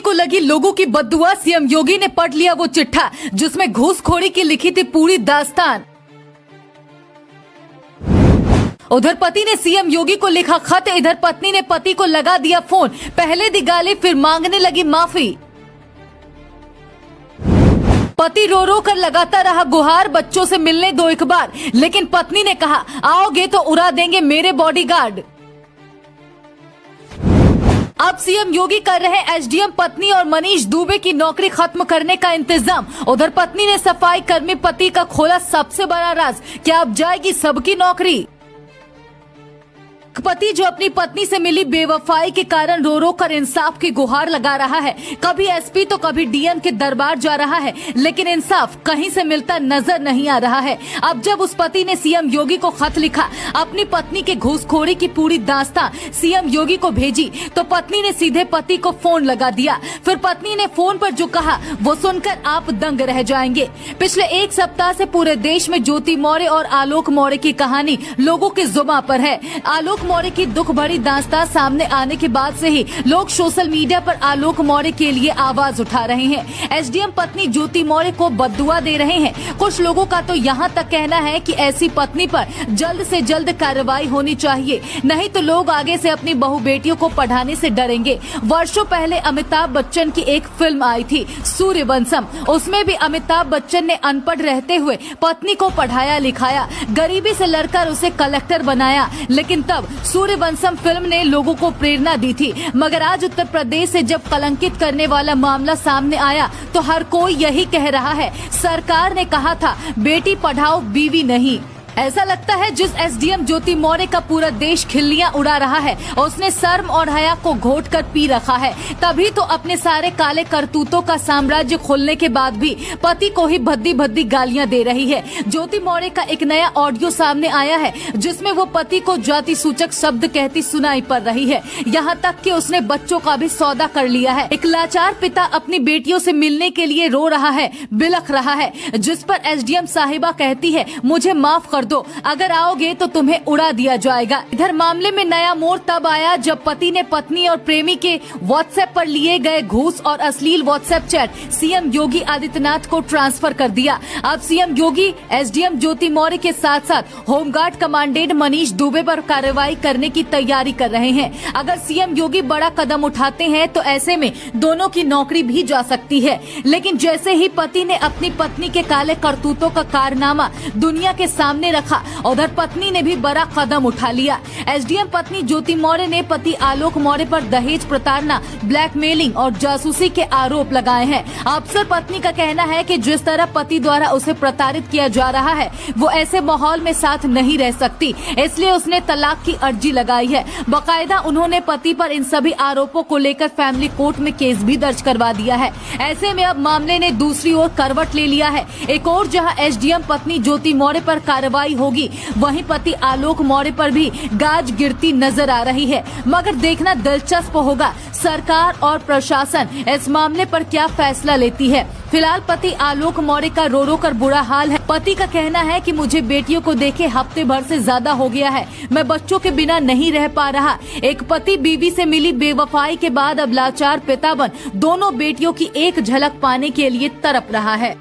को लगी लोगों की बद्दुआ, सीएम योगी ने पढ़ लिया वो चिट्ठा जिसमें घूसखोरी की लिखी थी पूरी दास्तान। उधर पति ने सीएम योगी को लिखा खत, इधर पत्नी ने पति को लगा दिया फोन। पहले दी गाली, फिर मांगने लगी माफी। पति रो रो कर लगाता रहा गुहार, बच्चों से मिलने दो एक बार, लेकिन पत्नी ने कहा आओगे तो उड़ा देंगे मेरे बॉडीगार्ड। अब सीएम योगी कर रहे एसडीएम पत्नी और मनीष दुबे की नौकरी खत्म करने का इंतजाम। उधर पत्नी ने सफाई कर्मी पति का खोला सबसे बड़ा राज, क्या अब जाएगी सबकी नौकरी। पति जो अपनी पत्नी से मिली बेवफाई के कारण रो रो कर इंसाफ की गुहार लगा रहा है, कभी एसपी तो कभी डीएम के दरबार जा रहा है, लेकिन इंसाफ कहीं से मिलता नजर नहीं आ रहा है। अब जब उस पति ने सीएम योगी को खत लिखा, अपनी पत्नी के घूसखोरी की पूरी दास्तां सीएम योगी को भेजी, तो पत्नी ने सीधे पति को फोन लगा दिया। फिर पत्नी ने फोन पर जो कहा वो सुनकर आप दंग रह जाएंगे। पिछले एक सप्ताह से पूरे देश में ज्योति मौर्य और आलोक मौर्य की कहानी लोगों की जुबान पर है। आलोक मौर्य की दुख भरी दास्तां सामने आने के बाद से ही लोग सोशल मीडिया पर आलोक मौर्य के लिए आवाज उठा रहे हैं। एसडीएम पत्नी ज्योति मौर्य को बद्दुआ दे रहे हैं। कुछ लोगों का तो यहाँ तक कहना है कि ऐसी पत्नी पर जल्द से जल्द कार्रवाई होनी चाहिए, नहीं तो लोग आगे से अपनी बहू बेटियों को पढ़ाने से डरेंगे। वर्षों पहले अमिताभ बच्चन की एक फिल्म आई थी सूर्यवंशम, उसमें भी अमिताभ बच्चन ने अनपढ़ रहते हुए पत्नी को पढ़ाया लिखाया, गरीबी से लड़कर उसे कलेक्टर बनाया, लेकिन तब सूर्यवंशम फिल्म ने लोगों को प्रेरणा दी थी। मगर आज उत्तर प्रदेश से जब कलंकित करने वाला मामला सामने आया तो हर कोई यही कह रहा है, सरकार ने कहा था बेटी पढ़ाओ बीवी नहीं। ऐसा लगता है जिस एसडीएम ज्योति मौर्य का पूरा देश खिल्लियां उड़ा रहा है, उसने शर्म और हया को घोट कर पी रखा है। तभी तो अपने सारे काले करतूतों का साम्राज्य खोलने के बाद भी पति को ही भद्दी भद्दी गालियां दे रही है। ज्योति मौर्य का एक नया ऑडियो सामने आया है जिसमें वो पति को जाति सूचक शब्द कहती सुनाई पड़ रही है। यहाँ तक कि उसने बच्चों का भी सौदा कर लिया है। एक लाचार पिता अपनी बेटियों से मिलने के लिए रो रहा है, बिलख रहा है, जिस पर एसडीएम साहिबा कहती है मुझे माफ कर दो, अगर आओगे तो तुम्हें उड़ा दिया जाएगा। इधर मामले में नया मोड़ तब आया जब पति ने पत्नी और प्रेमी के व्हाट्सएप पर लिए गए घूस और अश्लील WhatsApp chat CM Yogi Adityanath को ट्रांसफर कर दिया। अब सीएम योगी एसडीएम ज्योति मौर्य के साथ साथ होमगार्ड कमांडेंट मनीष दुबे पर कार्रवाई करने की तैयारी कर रहे हैं। अगर सीएम योगी बड़ा कदम उठाते हैं तो ऐसे में दोनों की नौकरी भी जा सकती है, लेकिन जैसे ही पति ने अपनी पत्नी के काले करतूतों का कारनामा दुनिया के सामने रखा, उधर पत्नी ने भी बड़ा कदम उठा लिया। एसडीएम पत्नी ज्योति मौर्य ने पति आलोक मौर्य पर दहेज प्रताड़ना, ब्लैकमेलिंग और जासूसी के आरोप लगाए हैं। अफसर पत्नी का कहना है कि जिस तरह पति द्वारा उसे प्रताड़ित किया जा रहा है वो ऐसे माहौल में साथ नहीं रह सकती, इसलिए उसने तलाक की अर्जी लगाई है। बाकायदा उन्होंने पति पर इन सभी आरोपों को लेकर फैमिली कोर्ट में केस भी दर्ज करवा दिया है। ऐसे में अब मामले ने दूसरी ओर करवट ले लिया है। एक और जहां एसडीएम पत्नी ज्योति मौर्य पर कार्रवाई होगी, वहीं पति आलोक मौर्य पर भी गाज गिरती नजर आ रही है। मगर देखना दिलचस्प होगा सरकार और प्रशासन इस मामले पर क्या फैसला लेती है। फिलहाल पति आलोक मौर्य का रो रो कर बुरा हाल है। पति का कहना है कि मुझे बेटियों को देखे हफ्ते भर से ज्यादा हो गया है, मैं बच्चों के बिना नहीं रह पा रहा। एक पति बीवी से मिली बेवफाई के बाद अब लाचार पिता बन दोनों बेटियों की एक झलक पाने के लिए तड़प रहा है।